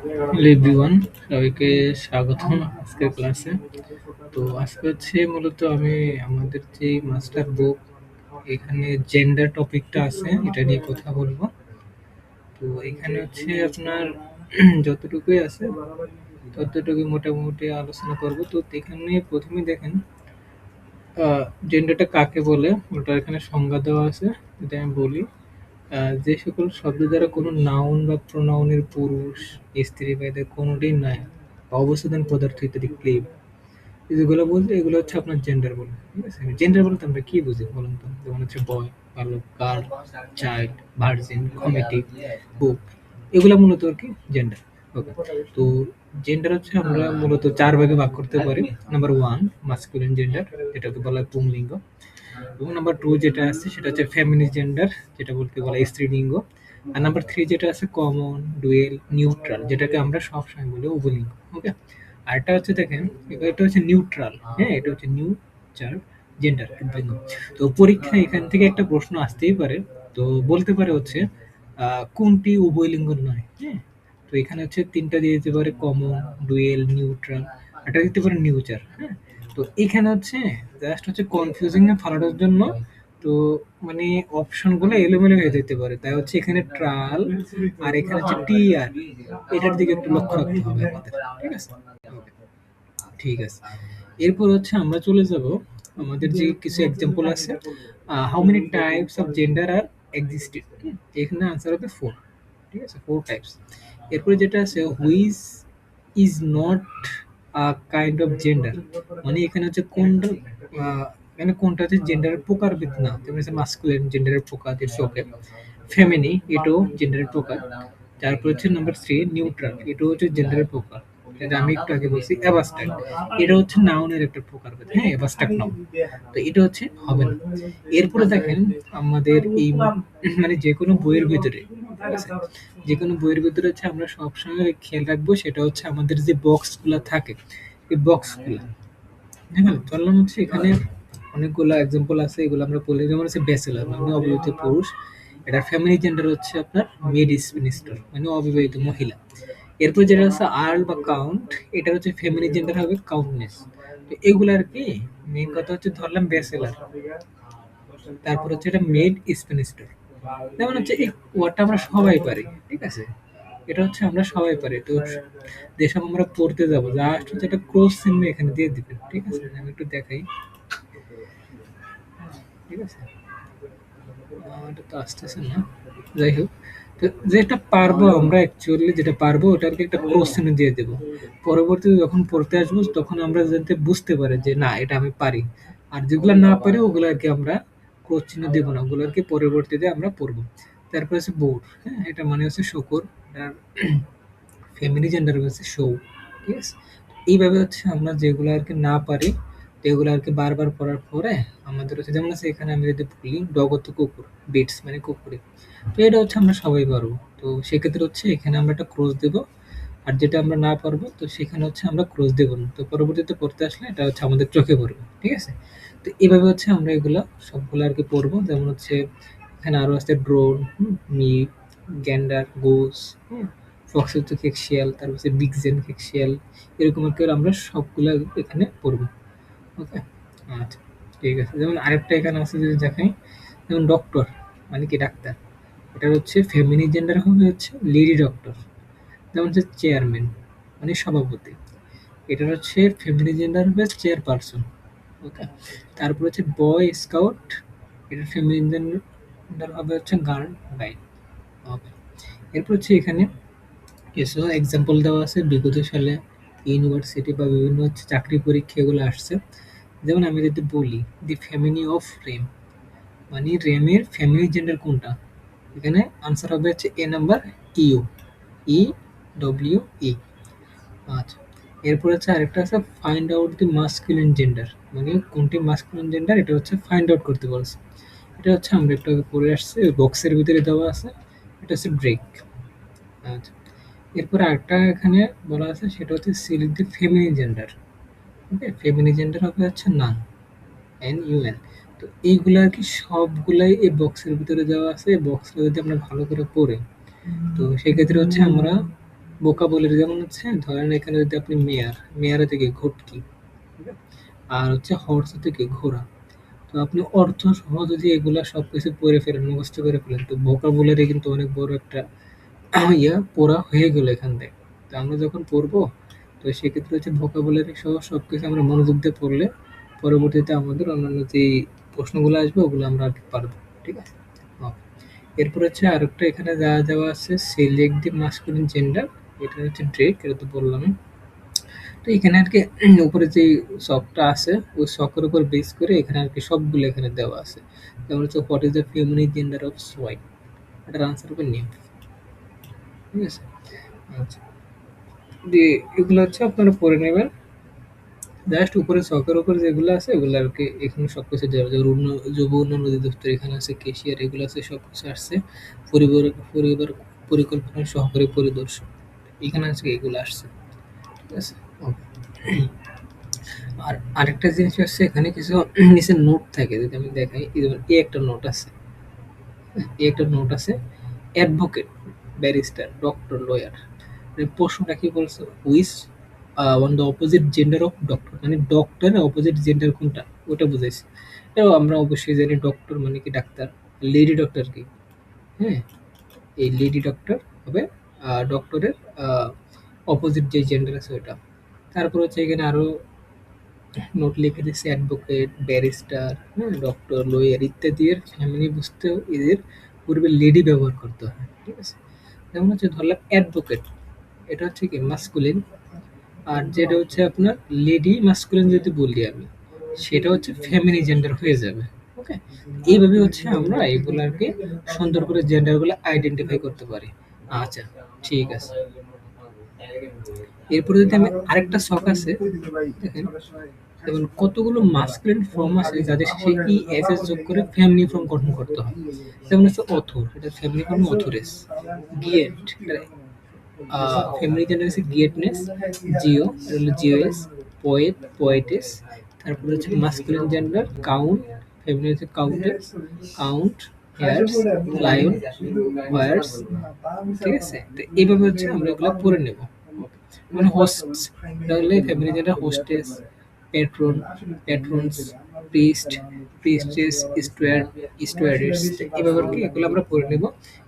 Hello everyone, সবাইকে স্বাগতম আজকের ক্লাসে। তো আজকে হচ্ছে মূলত আমি আমাদের যে মাস্টার বুক, এখানে জেন্ডার টপিকটা আছে, এটা নিয়ে কথা বলবো। তো এখানে হচ্ছে আপনার যতটুকুই আছে ততটুকু মোটামুটি আলোচনা করব। তো এখানে প্রথমে দেখেন জেন্ডারটা কাকে বলে, ওটা এখানে সংজ্ঞা দেওয়া আছে। যদি আমি বলি, যে সকল শব্দ দ্বারা কোনো নাউন বা প্রোনাউনের পুরুষ, স্ত্রী বা এদের কোনোটিই নাই বা অবস্থান পদার্থ ইত্যাদি ক্লেম, যেগুলো বলছে এগুলো হচ্ছে আপনার জেন্ডার বলে। ঠিক আছে, জেন্ডার বলতে আমরা কি বুঝি বলুন তো? যেমন হচ্ছে বয়, বালক, গার্ল, চাইল্ড, ভার্জিন, কমেটিভ, বুক, এগুলো মূলত আর কি জেন্ডার। ওকে, তো জেন্ডার হচ্ছে আমরা মূলত চার ভাগে ভাগ করতে পারি। নাম্বার ওয়ান, মাস্কুলিন জেন্ডার, যেটাকে বলা হয় পুংলিঙ্গ। এবং নাম্বার টু যেটা আছে সেটা হচ্ছে ফেমিনিন জেন্ডার, যেটা বলতে বলা হয় স্ত্রীলিঙ্গ। আর নাম্বার থ্রি যেটা আছে কমন, ডুয়েল, নিউট্রাল, যেটাকে আমরা সবসময় বলি উভলিঙ্গ। ওকে, আর এটা হচ্ছে দেখেন, এটা হচ্ছে নিউট্রাল। হ্যাঁ, এটা হচ্ছে নিউট্রাল জেন্ডার। তো পরীক্ষায় এখান থেকে একটা প্রশ্ন আসতেই পারে। তো বলতে পারে হচ্ছে কোনটি উভয়লিঙ্গ নয়। হ্যাঁ, তো এখানে হচ্ছে তিনটা দিয়ে দিতে পারে, কমন, ডুয়েল, নিউট্রাল, এটা দিতে পারে নিউচার। হ্যাঁ, তো এখানে হচ্ছে জাস্ট হচ্ছে কনফিউজিং এ ফালানোর জন্য, তো মানে অপশন গুলো এলোমেলো হয়ে যেতে পারে, তাই হচ্ছে এখানে ট্রাল আর এখানে হচ্ছে টি আর, এটার দিকে একটু লক্ষ্য রাখতে হবে আমাদের। ঠিক আছে, Okay, ঠিক আছে। এরপর হচ্ছে আমরা চলে যাব আমাদের যে কিছু এক্সাম্পল আছে। How many types of gender are existed, এখানে আনসার হবে ফোর। ঠিক আছে, ফোর টাইপস। এরপরে যেটা আছে which is not a kind of gender, মানে এখানে হচ্ছে কোনটা মানে কোনটা হচ্ছে জেন্ডারের প্রকারভেদ না। যেমন হচ্ছে মাস্কুলিন জেন্ডারের প্রকার, ইটস ওকে। ফেমিনি, এটাও জেন্ডারের প্রকার। তারপর হচ্ছে নাম্বার থ্রি নিউট্রাল, এটাও হচ্ছে জেন্ডারের প্রকার, যেটা আমি একটু আগে বলছি। অ্যাবাস্ট্রাক্ট, এটা হচ্ছে নাউনের একটা প্রকারভেদ। হ্যাঁ, অ্যাবাস্ট্রাক্ট নাউন, তো এটা হচ্ছে হবে না। এরপরে দেখেন আমাদের এই মানে যে কোনো বইয়ের ভিতরে, ঠিক আছে, যে কোনো বইয়ের ভিতরে হচ্ছে আমরা সবসময় খেয়াল রাখবো, সেটা হচ্ছে আমাদের যে বক্সগুলো থাকে, এই বক্সগুলো দেখেন। ধরলাম হচ্ছে এখানে অনেকগুলো এক্সাম্পল আছে, এগুলো আমরা বলি। যেমন হচ্ছে ব্যাচেলর মানে অবিবাহিত পুরুষ, এটা ফ্যামিলি জেন্ডার হচ্ছে আপনার মেড স্পিনিস্টার মানে অবিবাহিত মহিলা। এরপর যেটা হচ্ছে আর্ল বা কাউন্ট, এটা হচ্ছে ফ্যামিলি জেন্ডার হবে কাউন্টনেস। তো এগুলো আর কি মেইন কথা হচ্ছে, ধরলাম ব্যাচেলর, তারপর হচ্ছে এটা মেড স্পিনিস্টার। যেমন হচ্ছে এই ওয়ার্ডটা আমরা সবাই পারি। ঠিক আছে, এটা হচ্ছে আমরা সবাই পারি। তো যেসব আমরা পড়তে যাবো, জাস্ট হচ্ছে একটা ক্রস চিহ্ন এখানে দিয়ে দিবেন। ঠিক আছে, আমি একটু দেখাই। ঠিক আছে, এটা তো আসতেছে না। যাই হোক, তো যেটা পারবো আমরা অ্যাকচুয়ালি, যেটা পারবো ওটাকে একটা ক্রস চিহ্ন দিয়ে দেবো। পরবর্তীতে যখন পড়তে আসবো তখন আমরা যাতে বুঝতে পারি যে না, এটা আমি পারি। আর যেগুলো না পারি ওগুলো আর কি আমরা ক্রস চিহ্ন দেবো না, ওগুলো আর কি পরবর্তীতে আমরা পড়বো। তারপরে হচ্ছে বোর্ড, হ্যাঁ, এটা মানে হচ্ছে শকুর, এটার ফ্যামিলি জেন্ডার হচ্ছে শো। ঠিক আছে, এইভাবে হচ্ছে আমরা যেগুলো আর কি না পারি, তো এগুলো আর কি বারবার পড়ার পরে আমাদের হচ্ছে, যেমন আছে এখানে আমি যদি বলি ডগত কুকুর, বিটস মানে কুকুরে, তো এটা হচ্ছে আমরা সবাই পারবো। তো সেক্ষেত্রে হচ্ছে এখানে আমরা একটা ক্রস দেবো। আর যেটা আমরা না পারবো তো সেখানে হচ্ছে আমরা ক্রস দেবো না, তো পরবর্তীতে পড়তে আসলে এটা হচ্ছে আমাদের চোখে পড়বে। ঠিক আছে, তো এইভাবে হচ্ছে আমরা এগুলা সবগুলো আর কি পড়বো। যেমন হচ্ছে এখানে আরো আছে ড্রোন, মিপ, গ্যান্ডার, গোস, ফক্স হচ্ছে খেকশিয়াল, তারপর হচ্ছে বিগজেন খেকশিয়াল, এরকম করে আমরা সবগুলা এখানে পড়বো। ওকে, আচ্ছা, ঠিক আছে। যেমন আরেকটা এখানে আছে যদি দেখাই, যেমন ডক্টর মানে কি ডাক্তার, এটা হচ্ছে ফেমিনি জেন্ডার হবে হচ্ছে লেডি ডক্টর। যেমন হচ্ছে চেয়ারম্যান মানে সভাপতি, এটা হচ্ছে ফেমিনি জেন্ডার হবে চেয়ারপারসন। ওকে, তারপর হচ্ছে বয় স্কাউট, এটা ফেমিনি জেন্ডার হবে হচ্ছে গার্ল গাইড। ওকে, এরপর হচ্ছে এখানে কিছু এক্সাম্পল দেওয়া আছে বিগত সালে ইউনিভার্সিটি বা বিভিন্ন হচ্ছে চাকরি পরীক্ষা এগুলো আসছে। যেমন আমি যদি বলি দি ফ্যামিলি অফ রেম, মানে রেমের ফ্যামিলি জেন্ডার কোনটা, এখানে আনসার হবে হচ্ছে a number, U, E W E. আচ্ছা, এরপর হচ্ছে আরেকটা আছে find out the masculine gender, মানে কোনটি মাস্কুলিন জেন্ডার এটা হচ্ছে ফাইন্ড আউট করতে বলছে। এটা হচ্ছে আমরা একটু আগে পড়ে আসছি, ওই বক্সের ভিতরে দেওয়া আছে, এটা হচ্ছে ড্রেক। আচ্ছা, এরপরে আরেকটা এখানে বলা আছে, সেটা হচ্ছে select the feminine gender. Okay, feminine gender হবে হচ্ছে নান, এন ইউ এন। তো এইগুলা আর কি সবগুলাই এই বক্সের ভিতরে দেওয়া আছে। এই বক্সটা যদি আমরা ভালো করে পড়ি, তো সেক্ষেত্রে হচ্ছে আমরা ভোকাবুলারি যেমন হচ্ছে ধরেন এখানে যদি আপনি মেয়ার, মেয়ারে থেকে ঘটকি, ঠিক আছে? আর হচ্ছে হর্স থেকে ঘোড়া। তো আপনি অর্থ সহ যদি এগুলা সবকিছু পড়ে ফেলেন, মুখস্থ করে ফেলেন, তো ভোকাবুলারি কিন্তু অনেক বড় একটা পড়া হয়ে গেল এখান থেকে। তো আমরা যখন পড়বো, তো সেক্ষেত্রে হচ্ছে ভোকাবুলারি সহ সবকিছু আমরা মনোযোগ দিয়ে পড়লে পরবর্তীতে আমাদের অন্যান্য যে প্রশ্নগুলো আসবে ওগুলো আমরা আর কি পারবো। ঠিক আছে? ওকে। এরপর হচ্ছে আরেকটা এখানে যা দেওয়া আছে সিলেক্ট দি মাস্কুলিন জেন্ডার, এটা হচ্ছে ড্রেক, এটা তো বললাম। তো এখানে আর কি উপরে যে শখটা আছে ওই শখের উপর বেস করে এখানে আর কি সবগুলো এখানে দেওয়া আছে। যেমন হচ্ছে what is the feminine gender of swine, এটার আনসার হবে নিম। ঠিক আছে? আচ্ছা, দিয়ে এগুলো হচ্ছে আপনারা পড়ে নেবেন। জাস্ট উপরে শখের উপর যেগুলো আছে ওগুলো আর কি এখানে সবকিছু দেওয়া আছে। যুব উন্নয়ন অধিদপ্তর এখানে আছে, কেশিয়ার এগুলো আছে, সবকিছু আসছে। পরিবার পরিবার পরিকল্পনার সহকারী পরিদর্শক এখানে আছে, এগুলো আসছে। ঠিক আছে? ওকে। আর আরেকটা জিনিস হচ্ছে এখানে কিছু নিচে নোট থাকে, যদি আমি দেখাই, এই যেমন এই একটা নোট আছে, হ্যাঁ, এই একটা নোট আছে, অ্যাডভোকেট, ব্যারিস্টার, ডক্টর, লয়ার। প্রশ্নটা কি বলছে, which on the opposite gender of doctor, মানে ডক্টরের অপোজিট জেন্ডার কোনটা ওটা বুঝাইছে। এটাও আমরা অবশ্যই জানি ডক্টর মানে কি ডাক্তার, লেডি ডক্টর কি, হ্যাঁ, এই লেডি ডক্টর হবে ডক্টরের অপোজিট যে জেন্ডার আছে ওটা। তারপর হচ্ছে এখানে আরো নোট লিখে দিচ্ছে অ্যাডভোকেট, ব্যারিস্টার, হ্যাঁ, ডক্টর, লয়ার ইত্যাদি এর ফ্যামিলি বুঝতেও এদের পূর্বে লেডি ব্যবহার করতে হয়। ঠিক আছে? যেমন হচ্ছে ধরলাম অ্যাডভোকেট, এটা হচ্ছে কি মাস্কুলিন, আর যেটা হচ্ছে আপনার লেডি মাস্কুলিন যদি বলি আমি, সেটা হচ্ছে ফেমিনি জেন্ডার হয়ে যাবে। ওকে, এইভাবে হচ্ছে আমরা এগুলাকে সুন্দর করে জেন্ডারগুলো আইডেন্টিফাই করতে পারি। আচ্ছা, ঠিক আছে। এরপরে যদি আমি আরেকটা শখ আছে, দেখেন, যেমন কতগুলো মাস্কুলিন ফর্ম আছে যাদের শেষে ই এস এস যোগ করে ফ্যামিলি ফর্ম গঠন করতে হয়। যেমন হচ্ছে অথর, এটা ফ্যামিলি ফর্ম অথরেস। গিয়েট, এটা ফ্যামিলি জেন্ডার হচ্ছে গিয়েটনেস। জিও, এটা হলো জিওএস। Poet, poetess. তারপরে হচ্ছে মাস্কুলিন জেন্ডার কাউন্ট, ফ্যামিলি হচ্ছে কাউন্টেস, কাউন্ট, হেয়ার্স, লায়ন, ওয়ার্স। ঠিক আছে? তো এইভাবে হচ্ছে আমরা এগুলো পড়ে নেব। মানে হোস্ট, এটা হলে family gender hostess, patron, patrons, priest, priestess, steward, stewardess. এভাবে আর কি এগুলো আমরা পড়ে নেব।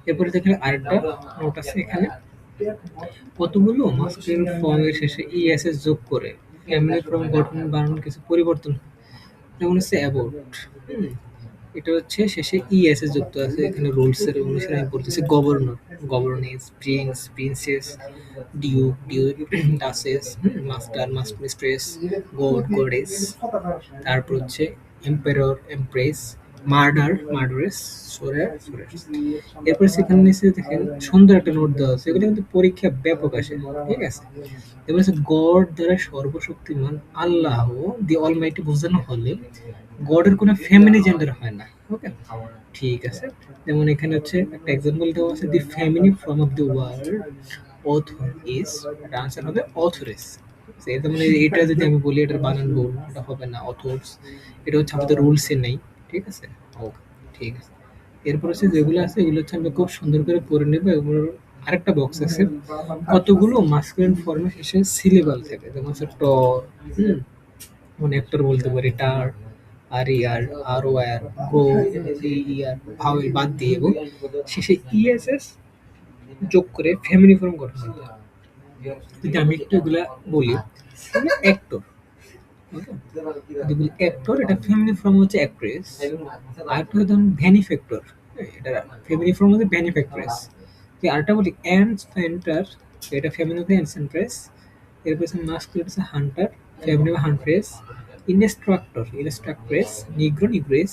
এরপরে দেখেন আরেকটা নোট আছে এখানে, কতগুলো মাস্কুলিন ফর্মের শেষে ইএসএস যোগ করে ফ্যামিলি ফর্ম গঠন বানানোর কিছু পরিবর্তন হয়। যেমন হচ্ছে অ্যাবোর্ট, হুম, এটা হচ্ছে শেষে ইএসএস যুক্ত আছে। এখানে রুলস এর অনুসারে আমি বলতেছি governor, governess, prince, princess, duke, duke, duchess, master, mistress, god, goddess. তারপর হচ্ছে empire, empress, murder, murderess, sorcerer, sorcerer. এরপর সেখানে নিচে দেখেন সুন্দর একটা নোট দেওয়া আছে, এগুলো কিন্তু পরীক্ষা ব্যাপক আসে। ঠিক আছে? এবার হচ্ছে গড দ্বারা সর্বশক্তিমান আল্লাহ দি অলমাইটি বোঝানো হলে গডের কোনো ফেমিনি জেন্ডার হয় না। ওকে, ঠিক আছে। যেমন এখানে হচ্ছে একটা এক্সাম্পল দেওয়া আছে, the feminine form of the word author is, এটা আনসার হবে অথরেস। এটা মানে এটা যদি আমি বলি এটার বানান ভুল, এটা হবে না অথর্স, এটা হচ্ছে আমাদের রুলসে নেই। ঠিক আছে? ওকে, ঠিক আছে। এরপর হচ্ছে যেগুলো আছে এগুলো হচ্ছে আমরা খুব সুন্দর করে পড়ে নেবো। এগুলো আরেকটা বক্স আছে, কতগুলো মাস্কুলিন ফর্মে শেষে সিলেবাল থাকে, যেমন হচ্ছে টর, হুম, মানে অ্যাক্টর বলতে পারি, টার, আর ইয়ার, আর ও আর, গ্রো, ইয়ার, ভাওয়েল বাদ দিয়ে এবং শেষে ইএসএস যোগ করে ফ্যামিলি ফর্ম গঠন করতে হয়। যদি আমি একটু এগুলা বলি, মানে অ্যাক্টর, যদি বলি অ্যাক্টর, এটা ফ্যামিলি ফর্ম হচ্ছে অ্যাক্ট্রেস। আর একটা ধরুন ভ্যানিফ্যাক্টর, এটা ফ্যামিলি ফর্ম হচ্ছে ভ্যানিফ্যাক্ট্রেস। আরেকটা বলি অ্যান্স ফ্যান্টার, এটা ফ্যামিলি অফ অ্যানসেন্ট্রেস। এরপর হচ্ছে মাস্কুলিন হচ্ছে hunter, family of huntress. Instructor, instructress. Negro, negress.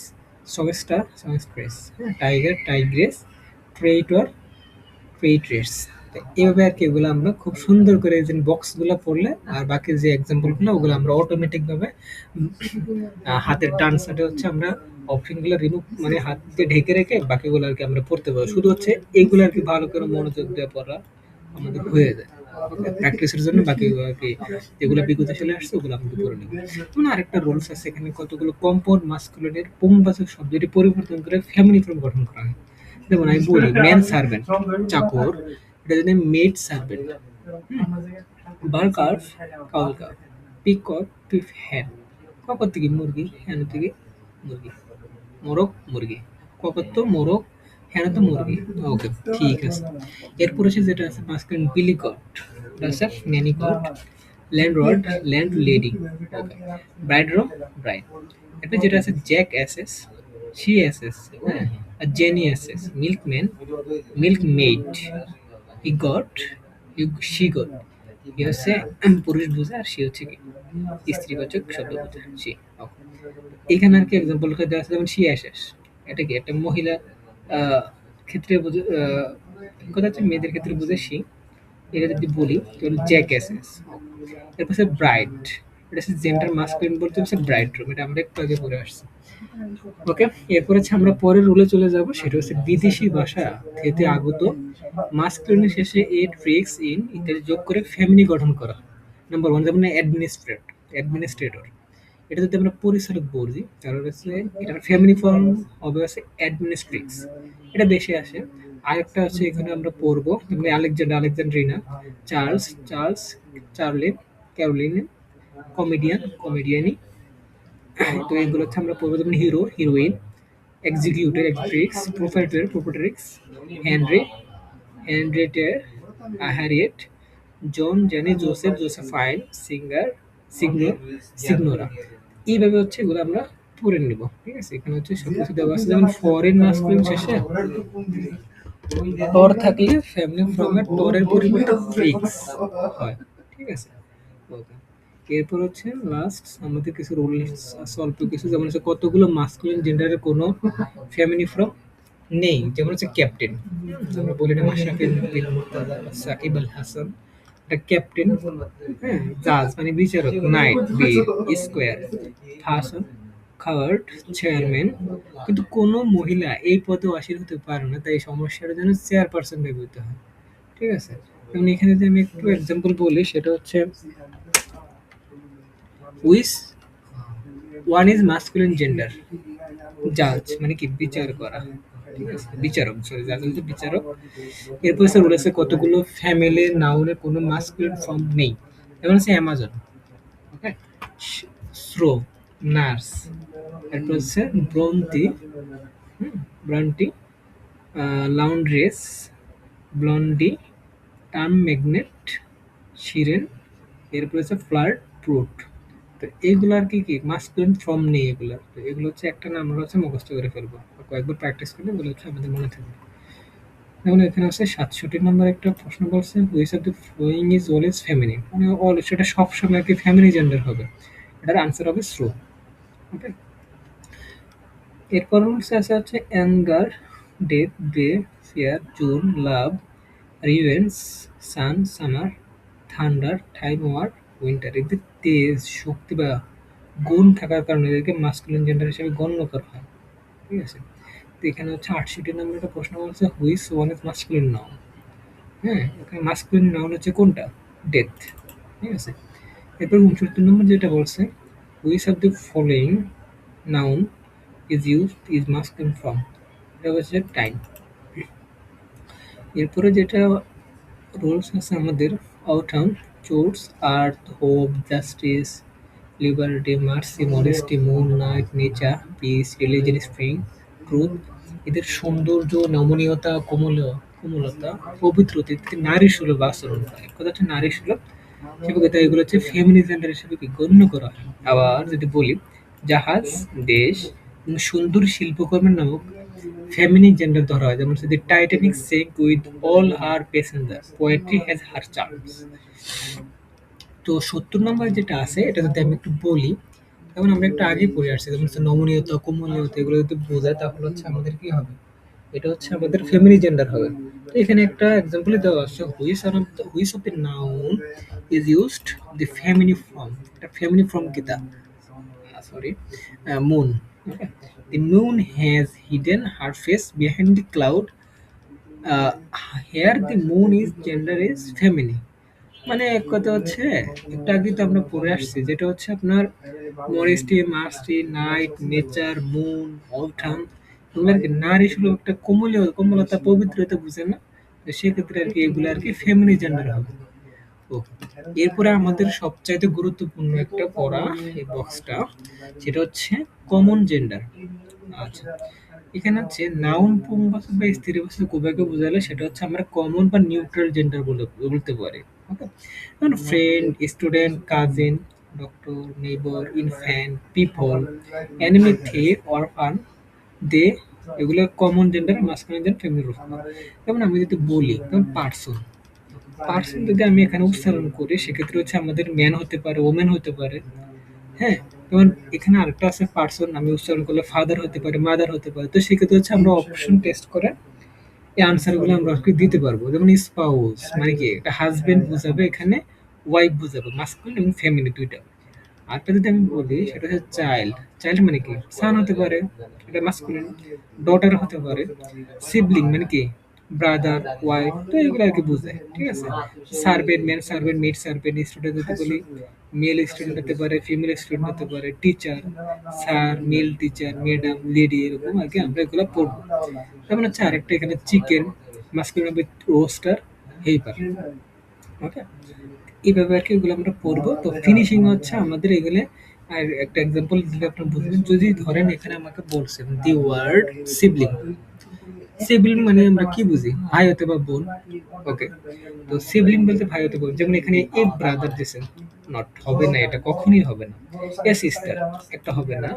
Songster, songstress. Tiger, tigress. Traitor, traitress. এভাবে আর কি এগুলো আমরা খুব সুন্দর করে যে বক্সগুলো পড়লে আর বাকি যে এক্সাম্পলগুলো ওগুলো আমরা অটোমেটিক ভাবে হাতের ডান সাইডে হচ্ছে আমরা অপশনগুলো রিমুভ মানে হাত দিয়ে ঢেকে রেখে বাকিগুলো আর কি আমরা পড়তে পারবো। শুধু হচ্ছে এইগুলো আর কি ভালো করে মনোযোগ দিয়ে পড়া আমাদের হয়ে যায়। প্র্যাকটিসের জন্য বাকি আর কি যেগুলো বিগত চলে আসছে ওগুলো আমরা পড়ে নেব। যেমন আরেকটা রুলস আছে এখানে, কতগুলো কম্পাউন্ড মাস্কুলিনের পুংবাচক শব্দটি পরিবর্তন করে ফ্যামিলি ফর্ম গঠন করা হয়। যেমন আমি বলি ম্যান সার্ভেন্ট, চাকর, এটা যদি মেড সার্ভেন্ট, বার কার্ভ কাউল কার্ভ, পিকক পিফ হ্যান, ককর থেকে মুরগি, হ্যান থেকে মুরগি, মোরগ মুরগি, ককর তো মোরগ, হ্যান তো মুরগি। ওকে, ঠিক আছে। এরপর আছে যেটা আছে মাস্কুলিন বিলি গট, এটা আছে nanny goat, landlord landlady, okay, bridegroom bride. এরপর যেটা আছে জ্যাক অ্যাসেস, শি অ্যাসেস, হ্যাঁ, আর jenny asses, milkman milkmaid, he goat she goat. ই হচ্ছে পুরুষ বোঝা আর সে হচ্ছে কি স্ত্রীবাচক শব্দ বোঝা সে। ওকে, এখানে আর কি এক্সাম্পল দেওয়া আছে যেমন শি অ্যাসেস, এটা কি একটা মহিলা ক্ষেত্রে বোঝে, কথা হচ্ছে মেয়েদের ক্ষেত্রে বোঝে শি। এটা যদি বলি তাহলে জ্যাক অ্যাসেস। এরপর হচ্ছে ব্রাইড, এটা হচ্ছে জেন্ডার মাস্কুলিন বলতে হচ্ছে ব্রাইড রুম, এটা আমরা একটু আগে পড়ে আসছি। ওকে, এরপর হচ্ছে আমরা পরের রুলে চলে যাব, সেটা হচ্ছে বিদেশি ভাষা থেকে আগত মাস্কুলিনের শেষে এড ফ্রিক্স ইন ইত্যাদি যোগ করে ফ্যামিলি গঠন করা। নাম্বার ওয়ান যেমন অ্যাডমিনিস্ট্রেটর, এটা যদি আমরা পরিচালক বলি তাহলে হচ্ছে এটার ফ্যামিলি ফর্ম হবে হচ্ছে অ্যাডমিনিস্ট্রিক্স, এটা দেশে আসে। আরেকটা হচ্ছে এখানে আমরা পড়বো যেমন আলেকজান্ড্রিনা, চার্লস, চার্লিন, ক্যারোলিন, কমেডিয়ানি। তো এগুলো হচ্ছে আমরা পড়বো যেমন hero, heroine, executor, proprietrix, Henry, Henrietta, Harriet, John, Jenny, Josephine, signor, signora. এইভাবে হচ্ছে এগুলো আমরা পড়ে নেব। ঠিক আছে, এখানে হচ্ছে সব কিছু দেওয়া আছে যেমন ফরেন মাস্কুলিন শেষে টর থাকলে ফ্যামিলি ফর্মের টরের পরিবর্তে ফ্রিক্স হয়। ঠিক আছে, ওকে। এরপর হচ্ছে লাস্ট আমাদের কিছু রুলস অল্প কিছু, যেমন হচ্ছে কতগুলো মাস্কুলিন জেন্ডারের কোনো ফ্যামিলি ফর্ম নেই, যেমন হচ্ছে ক্যাপ্টেন, আমরা বলি না মাশরাফি বিন মুর্তজা বা সাকিব আল হাসান, এটা ক্যাপ্টেন, হ্যাঁ, জাজ মানে বিচারক, নাইট বীর, স্কোয়ার, হাসান, খাওয়ার্ড, চেয়ারম্যান। কিন্তু কোনো মহিলা এই পদে আসীন হতে পারে না, তাই এই সমস্যার জন্য চেয়ারপারসন ব্যবহৃত হয়। ঠিক আছে, যেমন এখানে যদি আমি একটু এক্সাম্পল বলি সেটা হচ্ছে উইস ওয়ান ইজ মাস্কুলিন জেন্ডার, জাজ মানে কি বিচার করা, ঠিক আছে, বিচারক, সরি, জাজ হচ্ছে বিচারক। এরপর হচ্ছে রুল আছে কতগুলো ফ্যামিলি নাউনের কোনো মাস্কুলিন ফর্ম নেই, যেমন হচ্ছে অ্যামাজন, ওকে, স্রো, নার্স, এরপর হচ্ছে ব্রন্তি, Brontë, লাউন্ড্রেস, Blondie, term magnet, Shirin, এরপর হচ্ছে ফ্লার্ট, প্রুট। তো এইগুলো আর কি কি মাস্কুলিন ফর্ম নেই এগুলো, তো এগুলো হচ্ছে একটা না আমরা হচ্ছে মুখস্থ করে ফেলবো, কয়েকবার প্র্যাকটিস করলে এগুলো হচ্ছে আমাদের মনে থাকবে। যেমন এখানে আছে 67 নম্বর একটা প্রশ্ন বলছে which of the following is always feminine, মানে অল সেটা সবসময় আর কি ফ্যামিলি জেন্ডার হবে, এটার আনসার হবে স্রো। ওকে, এরপর রুলস আছে হচ্ছে anger, death, day, fear, June, love, revenge, sun, summer, thunder, time, war, winter. এদের তেজ, শক্তি বা গুণ থাকার কারণে এদেরকে মাস্কুলিন জেন্ডার হিসেবে গণ্য করা হয়। ঠিক আছে, তো এখানে হচ্ছে 68 নম্বর একটা প্রশ্ন বলছে which one is masculine noun. হ্যাঁ, এখানে মাস্কুলিন নাউন হচ্ছে কোনটা, ডেথ। ঠিক আছে, এরপর 69 নম্বর যেটা বলছে which of the following noun is used is masculine form, এটা হচ্ছে টাইম। এরপরে যেটা রুলস আছে আমাদের autumn, chores, earth, hope, justice, liberty, mercy, modesty, moon, night, nature, peace, religion, spring, truth. এদের সৌন্দর্য, নমনীয়তা, কোমলতা, পবিত্রতা ইত্যাদি নারী সুলভ আচরণ করে। এক কথা হচ্ছে নারী সুলভ সেভাবে তাই এগুলো হচ্ছে ফেমিনি জেন্ডার হিসেবে কি গণ্য করা হয়। আবার যদি বলি জাহাজ, দেশ এবং সুন্দর শিল্পকর্মের নামক ফেমিনিন জেন্ডার ধরা হয়, যেমন যদি Titanic sank with all her passenger, poetry has her charms. তো 70 নম্বর যেটা আছে এটা যদি আমি একটু বলি, যেমন আমরা একটু আগে পড়ে আসছি, যেমন হচ্ছে নমনীয়তা, কোমলীয়তা, এগুলো যদি বোঝায় তাহলে হচ্ছে আমাদের কি হবে, এটা হচ্ছে আমাদের ফেমিনি জেন্ডার হবে। তো এখানে একটা এক্সাম্পল দেওয়া আছে which of the noun is used the feminine form, এটা ফেমিনি ফর্ম কি তা, sorry, moon. Okay, the moon has hidden her face behind the cloud, here the moon is gender is feminine. মানে এক কথা হচ্ছে একটু আগে তো আমরা পড়ে আসছি যেটা হচ্ছে আপনার মরিস্টি, মার্সটি, নাইট, নেচার, মুন, অথাম, এগুলো আর কি নারী সুলভ একটা কোমলতা, পবিত্রতা বুঝে না, তো সেক্ষেত্রে আর কি এগুলো আর কি ফেমিনি জেন্ডার হবে। ওকে, এরপরে আমাদের সবচাইতে গুরুত্বপূর্ণ একটা পড়া এই বক্সটা, সেটা হচ্ছে কমন জেন্ডার। আচ্ছা, এখানে হচ্ছে নাউন পুংবাচক বা স্ত্রীবাচক উভয়কে বোঝালে সেটা হচ্ছে আমরা কমন বা নিউট্রাল জেন্ডার বলতে পারি। ওকে, যেমন friend, student, cousin, doctor, neighbour, infant, people, enemy, thief, orphan, they, এগুলো common gender, masculine gender, feminine রূপ। যেমন আমি যদি বলি যেমন পার্সন, পার্সন যদি আমি এখানে উচ্চারণ করি সেক্ষেত্রে হচ্ছে আমাদের ম্যান হতে পারে, ওমেন হতে পারে। হ্যাঁ, যেমন এখানে আরেকটা আছে পার্সন, আমি উচ্চারণ করলে ফাদার হতে পারে, মাদার হতে পারে। তো সেক্ষেত্রে হচ্ছে আমরা অপশন টেস্ট করে এই আনসার গুলো আমরা আজকে দিতে পারবো। যেমন স্পাউস মানে কি, একটা হাজবেন্ড বোঝাবে, এখানে ওয়াইফ বোঝাবে, মাস্কুলিন এবং ফেমিনিন দুইটা। আরেকটা যদি আমি বলি সেটা হচ্ছে চাইল্ড, চাইল্ড মানে কি সান হতে পারে, এটা মাস্কুলিন। ডটার হতে পারে। সিবলিং মানে কি ব্রাদার, ওয়াইফ, তো এগুলো আর কি বোঝায়, ঠিক আছে। Servant, man servant, maid servant, student যদি বলি মেল স্টুডেন্ট হতে পারে, ফিমেল স্টুডেন্ট হতে পারে, teacher sir, mail teacher, madam, lady, এরকম আর কি আমরা এগুলো পড়বো। যেমন হচ্ছে আরেকটা এখানে চিকেন, মাস্কুলিন হবে রোস্টার, হেল্পার। ওকে, এইভাবে আর কি এগুলো আমরা পড়বো। তো ফিনিশিং হচ্ছে আমাদের এগুলো। আর একটা এক্সাম্পল দিলে আপনারা বুঝবেন, যদি ধরেন এখানে আমাকে বলছে দি ওয়ার্ড সিবলিং, সিবলিং মানে আমরা কি বুঝি, ভাই হতে বা বোন। ওকে, তো সিবলিং বলতে ভাই হতে বোন। যেমন এখানে এ ব্রাদার দিয়েছেন, নট হবে না, এটা কখনোই হবে না। এ সিস্টার, একটা হবে না।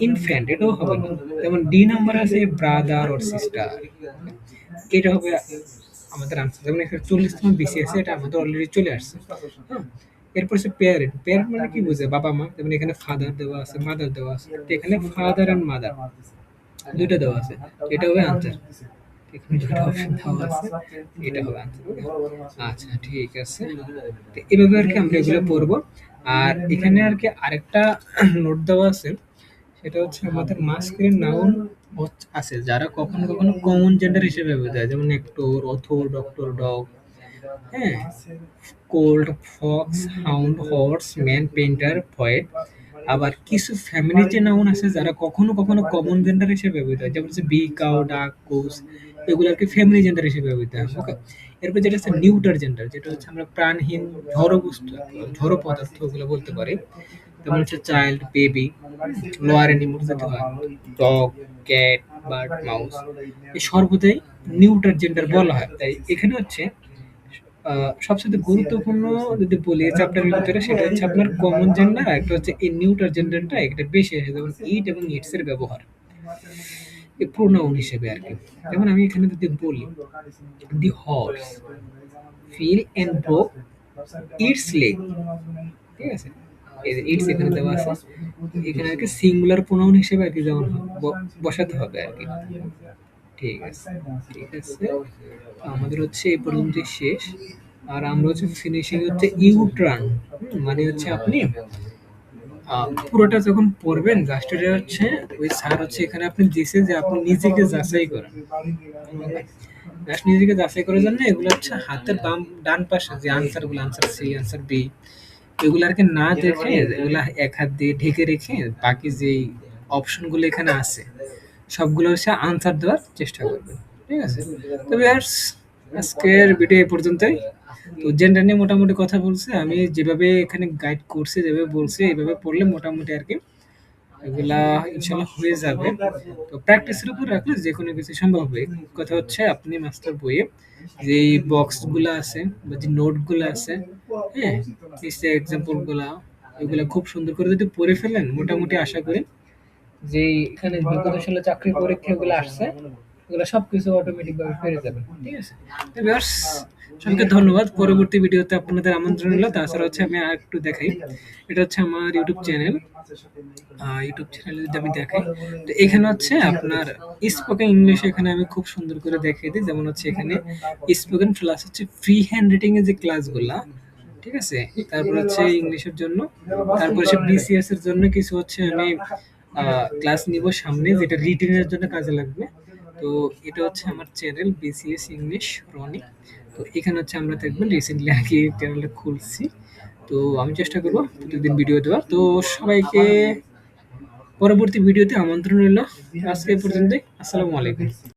ইনফ্যান্ট, এটাও হবে না। যেমন ডি নাম্বার আছে ব্রাদার অর সিস্টার, এটা হবে আমাদের আনসার। যেমন এখানে 40তম বিসিএস এটা আমাদের অলরেডি চলে আসছে। হ্যাঁ, এরপর হচ্ছে প্যারেন্ট, প্যারেন্ট মানে কি বুঝে, বাবা মা। যেমন এখানে ফাদার দেওয়া আছে, মাদার দেওয়া আছে, তো এখানে ফাদার এন্ড মাদার দুইটা দেওয়া আছে, তো এটা হবে আনসার। এখানে দুটো অপশন দেওয়া আছে, এটা হবে আনসার। আচ্ছা, ঠিক আছে। তো এভাবে আর কি আমরা এগুলো পড়বো। আর এখানে আর কি আরেকটা নোট দেওয়া আছে, সেটা হচ্ছে আমাদের মাস্কুলিন নাউন আছে যারা কখনো কখনো কমন জেন্ডার হিসেবে ব্যবহৃত হয়। যেমন একটর, অথর, ডক্টর, ডগ, হ্যাঁ, cold, Fox, hound, horse, man, painter, poet. আবার কিছু ফ্যামিলিতে নাউন আছে যারা কখনো কখনো কমন জেন্ডার হিসেবে ব্যবহৃত হয়। যেমন হচ্ছে বি, কাউ, ডাক, গোস, এগুলো আর কি ফ্যামিলি জেন্ডার হিসেবে ব্যবহৃত হয়। ওকে, এরপর যেটা হচ্ছে নিউটার জেন্ডার, যেটা হচ্ছে আমরা প্রাণহীন জড় বস্তু, জড় পদার্থ ওগুলো বলতে পারি। যেমন হচ্ছে চাইল্ড, বেবি, লোয়ার অ্যানিমাল যেটা হয়, ডগ, ক্যাট, বার্ড, মাউস, এই সর্বদাই নিউটার জেন্ডার বলা হয়। তাই এখানে হচ্ছে সবচেয়ে গুরুত্বপূর্ণ যদি বলি এই চ্যাপ্টারের ভিতরে, সেটা হচ্ছে আপনার কমন জেন্ডার, আর একটা হচ্ছে এই নিউটার জেন্ডারটা এটা বেশি আসে। যেমন ইট এবং ইটস এর ব্যবহার এই প্রোনাউন হিসেবে আর কি। যেমন আমি এখানে যদি বলি the horse fell and broke its leg, ঠিক আছে, এই যে ইটস এখানে দেওয়া আছে, এখানে আর কি সিঙ্গুলার প্রোনাউন হিসেবে আর কি যেমন বসাতে হবে আর কি। ঠিক আছে, ঠিক আছে। তো আমাদের হচ্ছে এই পর্যন্তই শেষ। আর আমরা হচ্ছে ফিনিশিং হচ্ছে ইউট্রান, মানে হচ্ছে আপনি পুরোটা যখন পড়বেন জাস্ট এটা হচ্ছে ওই স্যার হচ্ছে এখানে আপনি দিছে যে আপনি নিজেকে যাচাই করেন। জাস্ট নিজেকে যাচাই করার জন্য এগুলো হচ্ছে হাতের ডান পাশে যে আনসার গুলো, আনসার সি, আনসার বি, এগুলো আর কি না দেখে এগুলা এক হাত দিয়ে ঢেকে রেখে বাকি যে অপশন গুলো এখানে আছে সবগুলো হচ্ছে আনসার দেওয়ার চেষ্টা করবেন। ঠিক আছে, তো ভিউয়ার্স আজকের ভিডিও এই পর্যন্তই। তো জেন্ডার নিয়ে মোটামুটি কথা বলছে, আমি যেভাবে এখানে গাইড করছি, যেভাবে বলছি এইভাবে পড়লে মোটামুটি আর কি এগুলা ইনশাল্লাহ হয়ে যাবে। তো প্র্যাকটিসের উপর রাখলে যে কোনো কিছু সম্ভব হবে। কথা হচ্ছে আপনি মাস্টার বইয়ে যে বক্স গুলা আছে বা যে নোট গুলা আছে, হ্যাঁ, এক্সাম্পল গুলা, এগুলা খুব সুন্দর করে যদি পড়ে ফেলেন মোটামুটি আশা করি যে এখানে বিগত সালে চাকরির পরীক্ষাগুলো আসছে এগুলো সবকিছু অটোমেটিক ভাবে পেরে যাবেন। ঠিক আছে, তো ভিউয়ার্স সবাইকে ধন্যবাদ। পরবর্তী ভিডিওতে আপনাদের আমন্ত্রণ রইল। তাছাড়া হচ্ছে আমি আর একটু দেখাই, এটা হচ্ছে আমার ইউটিউব চ্যানেল। ইউটিউব চ্যানেলে যদি আমি দেখাই, তো এখানে হচ্ছে আপনার স্পোকেন ইংলিশ এখানে আমি খুব সুন্দর করে দেখিয়ে দিই। যেমন হচ্ছে এখানে স্পোকেন প্লাস হচ্ছে ফ্রি হ্যান্ড রিডিং এর যে ক্লাসগুলা, ঠিক আছে, তারপর হচ্ছে ইংলিশের জন্য, তারপর হচ্ছে বিসিএস এর জন্য কিছু হচ্ছে আমি ক্লাস নিব সামনে, যেটা রিটেনের জন্য কাজে লাগবে। তো এটা হচ্ছে আমার চ্যানেল বিসিএস ইংলিশ রনি। তো এখানে হচ্ছে আমরা দেখবেন রিসেন্টলি আর কি চ্যানেলটা খুলছি। তো আমি চেষ্টা করবো প্রতিদিন ভিডিও দেওয়ার। তো সবাইকে পরবর্তী ভিডিওতে আমন্ত্রণ রইল। আজকে এই পর্যন্তই। আসসালামু আলাইকুম।